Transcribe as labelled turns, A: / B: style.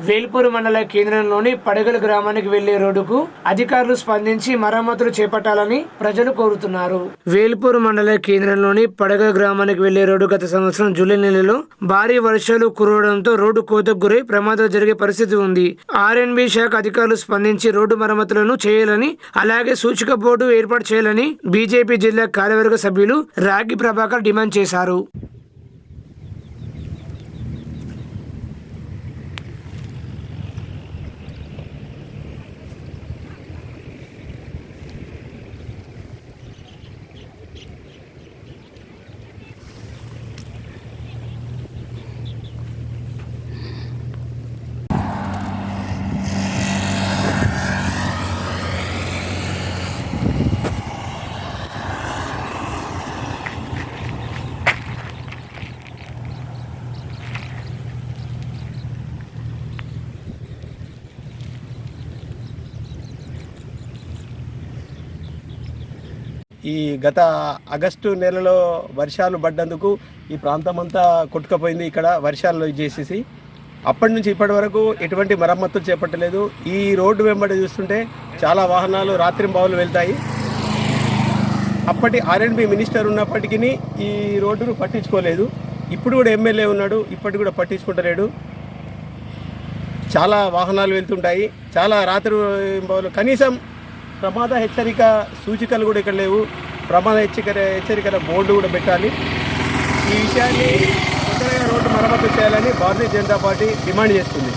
A: వేల్పూర్ మండల కేంద్రంలోని పడగల గ్రామానికి వెళ్లే రోడ్డుకు అధికారులు స్పందించి మరమ్మతులు చేపట్టాలని ప్రజలు కోరుతున్నారు. వేల్పూర్ మండల కేంద్రంలోని పడగల గ్రామానికి వెళ్లే రోడ్డు గత సంవత్సరం జూలై నెలలో భారీ వర్షాలు కురవడంతో రోడ్డు కోతకు గురై ప్రమాదాలు జరిగే పరిస్థితి ఉంది. ఆర్ఎన్బి శాఖ అధికారులు స్పందించి రోడ్డు మరమ్మతులను చేయాలని, అలాగే సూచిక బోర్డు ఏర్పాటు చేయాలని బీజేపీ జిల్లా కార్యవర్గ సభ్యులు రాగి ప్రభాకర్ డిమాండ్ చేశారు.
B: ఈ గత ఆగస్టు నెలలో వర్షాలు పడ్డందుకు ఈ ప్రాంతం అంతా కొట్టుకుపోయింది. ఇక్కడ వర్షాలు చేసేసి అప్పటి నుంచి ఇప్పటి వరకు ఎటువంటి మరమ్మతులు చేపట్టలేదు. ఈ రోడ్డు వెంబడి చూస్తుంటే చాలా వాహనాలు రాత్రింబావులు వెళ్తాయి. అప్పటి ఆర్ఎండ్బి మినిస్టర్ ఉన్నప్పటికీ ఈ రోడ్డును పట్టించుకోలేదు. ఇప్పుడు కూడా ఎమ్మెల్యే ఉన్నాడు, ఇప్పటికి కూడా పట్టించుకుంటలేడు. చాలా వాహనాలు వెళ్తుంటాయి, చాలా రాత్రింబావులు. కనీసం ప్రమాద హెచ్చరిక సూచికలు కూడా ఇక్కడ లేవు. ప్రమాద హెచ్చరికల బోర్డు కూడా పెట్టాలి. ఈ విషయాన్ని తొందరగా రోడ్డు మరమ్మతు చేయాలని భారతీయ జనతా పార్టీ డిమాండ్ చేస్తుంది.